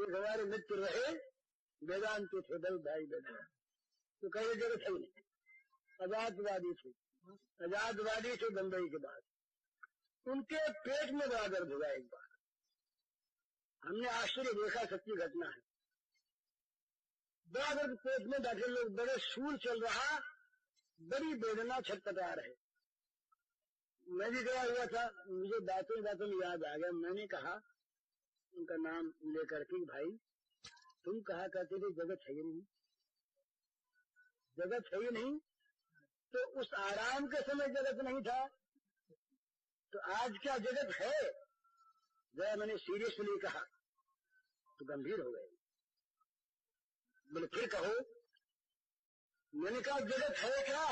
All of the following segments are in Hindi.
एक हमारे मित्र रहे वेदांत के थे, बहुत भाई बेटा, तो कई जगह थे नहीं, आजादवादी थे बंबई के बाद। उनके पेट में बड़ा दर्द हुआ एक बार, हमने आश्चर्य देखा, सच्ची घटना है। बड़ा दर्द पेट में, बैठे लोग, बड़े शूल चल रहा, बड़ी वेदना, छटपटा रहे। मैं भी गया हुआ था, मुझे बातों में याद आ गया। मैंने कहा उनका नाम लेकर के, भाई तुम कहा करते थे जगत है ही नहीं, जगत है ही नहीं, तो उस आराम के समय जगत नहीं था, तो आज क्या जगत है? जरा मैंने सीरियसली कहा तो गंभीर हो गए, बोले फिर कहो। मैंने कहा जगत है क्या?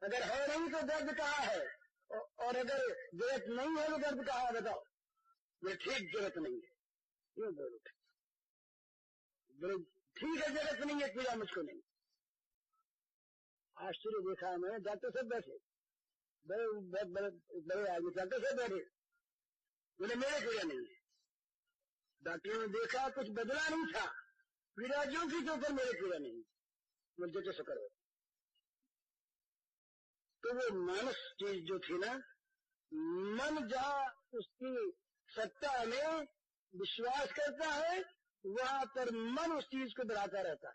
अगर है नहीं तो दर्द कहाँ है, और अगर जगत नहीं है तो दर्द कहाँ है, बताओ। बोले ठीक जगत नहीं है। क्यों बोलो? बोले ठीक है जगत नहीं है, पीड़ा मुझको नहीं। आश्चर्य देखा मैं, डॉक्टर सब बैठे, बड़े बड़े आदमी डॉक्टर सब बैठे, बोले मेरे पीड़ा नहीं है। डॉक्टरों ने देखा कुछ बदला नहीं था, पीड़ा जो की तो, पर मेरे पीड़ा नहीं। मुझे कैसे करो? तो वो मानस चीज जो थी ना, मन जहाँ उसकी सत्ता में विश्वास करता है, वहां पर मन उस चीज को बढ़ाता रहता है।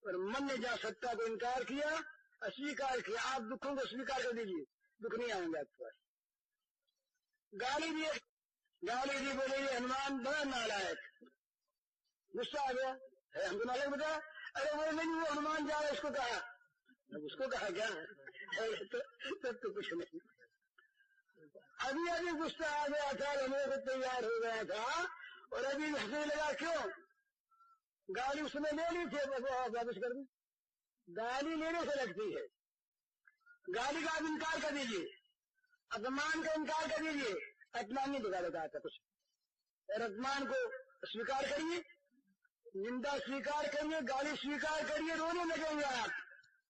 और मन ने जहाँ सत्ता को इनकार किया, अस्वीकार किया, आप दुखों को स्वीकार कर दीजिए, दुख नहीं आएंगे आपके पास। गाली दी, बोले ये हनुमान बड़ा नालायक, गुस्सा आ गया है, हमको नालायक बता। अरे वो नहीं, वो हनुमान जा रहा है, उसको कहा। उसको कहा क्या? तो कुछ नहीं, अभी गुस्सा आ गया था, रहने को तैयार हो गया था, और अभी हंसने लगा। क्यों? गाली उसने ले ली थी, वापस कर दी। गाली लेने से लगती है, गाली का आप इनकार कर दीजिए, अपमान का इनकार कर दीजिए, अपमान नहीं दिखा देता था कुछ, और अपमान को स्वीकार करिए, निंदा स्वीकार करिए, गाली स्वीकार करिए, रोने लगेंगे आप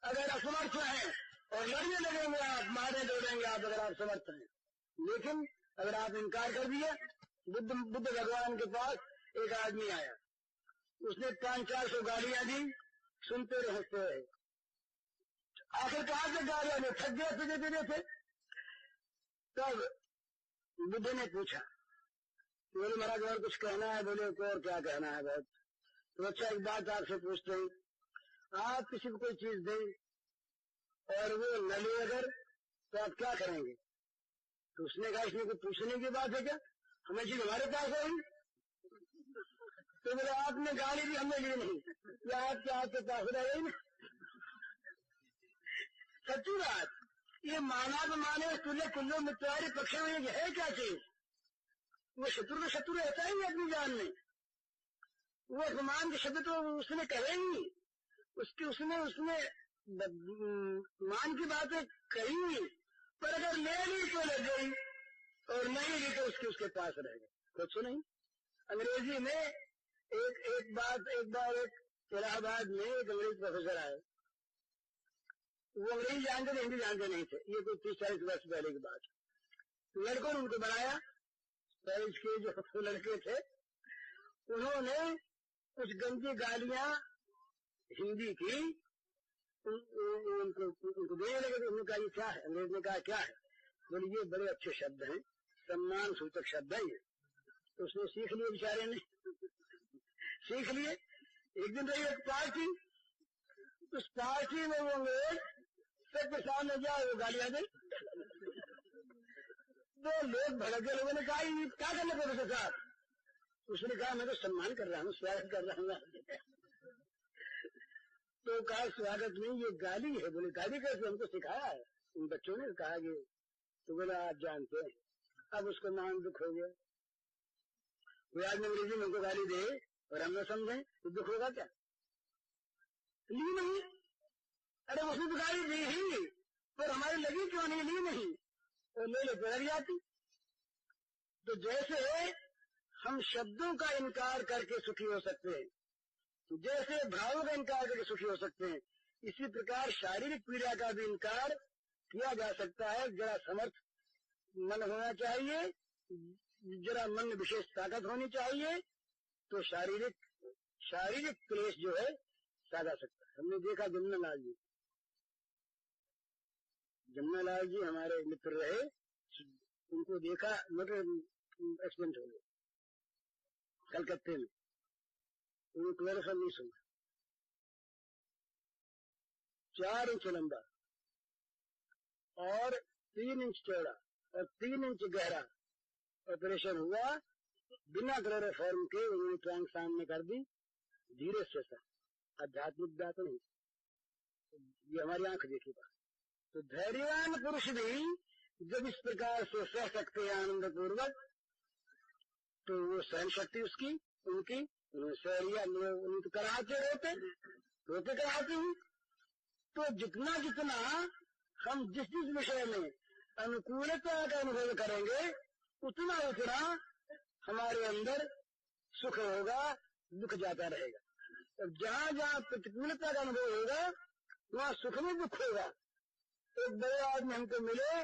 अगर असमर्थ हैं, और लड़ने लगेंगे आप, मारे दौड़ेंगे आप अगर आप समर्थ हैं। लेकिन अगर आप इनकार कर दिए, बुद्ध भगवान के पास एक आदमी आया, उसने 500-400 गालियां दी, सुनते रहे, आखिर कहां से गालियां ने थक गए, तुझे थे। तब बुद्ध ने पूछा, बोले महाराज और कुछ कहना है? बोले और क्या कहना है बहुत। तो अच्छा एक बात आपसे पूछते हैं, आप किसी को कोई चीज दें और वो न ले अगर, तो आप क्या करेंगे? तो उसने कहा इसमें कोई पूछने की बात है क्या, हमें चीज हमारे पास है। तो बोले आपने गाली दी, हमने ली नहीं, या आपके पास रहे नहीं। सच्ची बात, ये माना तो माने, तुल्य कुल्लो मित्रारी पक्ष में है क्या चीज? वो शत्रु रहता ही नहीं अपनी जान में, वो अपमान के शब्द तो उसने कहे नहीं, उसने मान की बातें कही नहीं, पर अगर ले ली तो लग गई, और नहीं ली तो उसके पास रह गए, कुछ नहीं। अंग्रेजी में एक बार इलाहाबाद में एक अंग्रेज प्रोफेसर आए, वो अंग्रेजी जानते थे, हिंदी जानते नहीं थे, ये कोई 30-40 वर्ष पहले की बात। लड़कों ने उनको बनाया, कॉलेज के जो लड़के थे, उन्होंने कुछ गंदी गालियां हिंदी की उनको देने लगे। तो उन्होंने कहा ये क्या है? अंग्रेज ने कहा क्या है? बोले ये बड़े अच्छे शब्द हैं, सम्मान सूचक शब्द है ये। तो उसने सीख लिए, बेचारे ने सीख लिए। एक दिन रही एक पार्टी, उस पार्टी में वो अंग्रेज सबके सामने जाए, वो गालियां दे। तो लोग भड़क गए, लोगों ने कहा ये क्या करने प्रोफेसर साहब? उसने कहा मैं तो सम्मान कर रहा हूँ, स्वागत कर रहा हूँ। तो कहा स्वागत नहीं, ये गाली है। बोले गाली कैसे? हमको सिखाया है उन बच्चों ने कहा कि। तो बोला आप जानते हैं। अब उसको मान दुख हो गया, कोई आदमी अंग्रेजी में हमको गाली दे और हम न समझें तो दुख होगा क्या? ली नहीं, अरे उसने तो गाली दी ही, पर हमारी लगी क्यों नहीं? ली नहीं, और ले लग जाती। तो जैसे हम शब्दों का इनकार करके सुखी हो सकते हैं, जैसे भावों का इनकार करके सुखी हो सकते हैं, इसी प्रकार शारीरिक पीड़ा का भी इनकार किया जा सकता है। जरा समर्थ मन होना चाहिए, जरा मन में विशेष ताकत होनी चाहिए, तो शारीरिक क्लेश जो है साधा सकता है। हमने देखा जमुनालाल जी हमारे मित्र रहे, उनको देखा मोटर एक्सीडेंट हो गया कलकत्ते में, उन्हें क्लोरोफॉर्म नहीं सुना। 4 इंच लंबा और 3 इंच चौड़ा और 3 इंच गहरा ऑपरेशन हुआ, बिना क्लोरोफॉर्म के उन्होंने टांग सामने कर दी, धीरे से सा आध्यात्मिक बात नहीं, ये हमारी आंख देखी बात। तो धैर्यवान पुरुष भी जब इस प्रकार से सह सकते हैं आनंद पूर्वक, तो वो सहन शक्ति उसकी उनकी सहरिया उनको कराते रोते कराती हूँ। तो जितना जितना हम जिस विषय में अनुकूलता का अनुभव करेंगे, उतना उतना हमारे अंदर सुख होगा, दुख जाता रहेगा। और जहाँ जहाँ प्रतिकूलता का अनुभव होगा, वहाँ सुख में दुख होगा। एक बड़े आदमी हमको मिले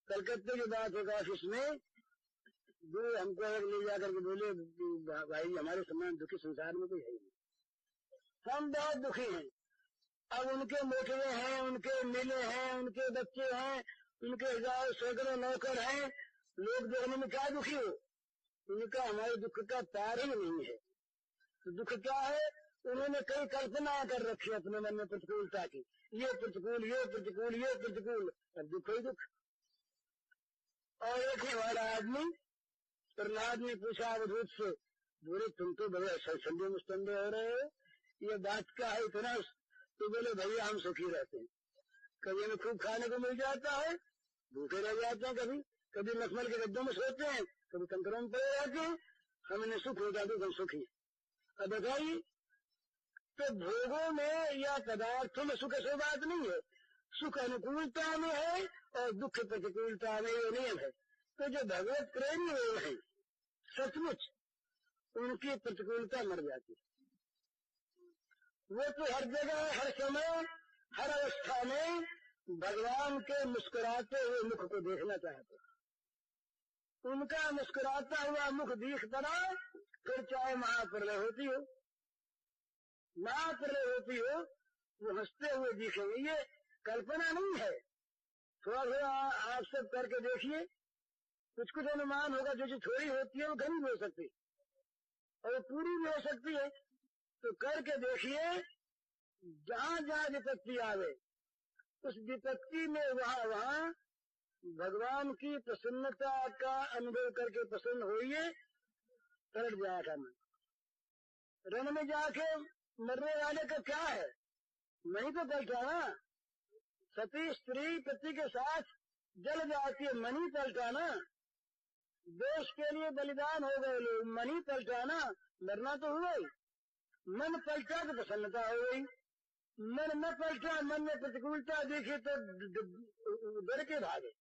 कलकत्ते की बात होगा ऑफिस में, वो हमको एक ले जाकर के बोले, भाई हमारे समान दुखी संसार में कोई है नहीं, हम बहुत दुखी हैं। अब उनके मोटरे हैं, उनके मिले हैं, उनके बच्चे हैं, उनके 1000 सैकड़ों नौकर हैं, लोग देखने में क्या दुखी हो। उनका हमारे दुख का तार ही नहीं है। तो दुख क्या है, उन्होंने कई कल्पना कर रखी अपने मन में प्रतिकूलता की, ये प्रतिकूल ये प्रतिकूल ये प्रतिकूल, अब दुख ही दुख। और एक ही हमारा आदमी प्रहलाद ने पूछा अवधूत से, बोले तुम तो बड़े संदेह मुस्तंदे हो रहे हो, ये बात क्या है इतना। तो बोले भैया हम सुखी रहते हैं, कभी हमें खूब खाने को मिल जाता है, भूखे रह जाते हैं, कभी मखमल के गद्दों में सोते हैं, कभी कंकरों में पड़े रहते हैं, हमें सुख हो जाते हम सुखी। अब बताइए, तो भोगों में या पदार्थों में सुख ऐसी बात नहीं है, सुख अनुकूलता में है और दुख प्रतिकूलता में, ये नियम है। तो जो भगवत प्रेमी लोग हैं सचमुच, उनकी प्रतिकूलता मर जाती है। वो तो हर जगह हर समय हर अवस्था में भगवान के मुस्कुराते हुए मुख को देखना चाहते। उनका मुस्कुराता हुआ मुख दिख पड़ा, फिर चाहे महाप्रलय होती हो, वो हंसते हुए दिखेंगे। ये कल्पना नहीं है, थोड़ा थोड़ा आप सब करके देखिए, कुछ कुछ अनुमान होगा। जो थोड़ी होती है वो घनी भी हो सकती और पूरी भी हो सकती है। तो करके देखिए, जहाँ जहाँ विपत्ति आवे, उस विपत्ति में वहाँ भगवान की प्रसन्नता का अनुभव करके प्रसन्न होइए, पलट जाएगा मन। रण में जाके मरने वाले का क्या है, नहीं तो पलटा ना। सती स्त्री पति के साथ जल जाती है, मन ही पलटा ना। देश के लिए बलिदान हो गए लोग, मन ही पलटा ना। मरना तो हुआ ही, मन पलटा तो प्रसन्नता हो गई। मन न पलटा, मन में प्रतिकूलता देखी तो डर के भागे।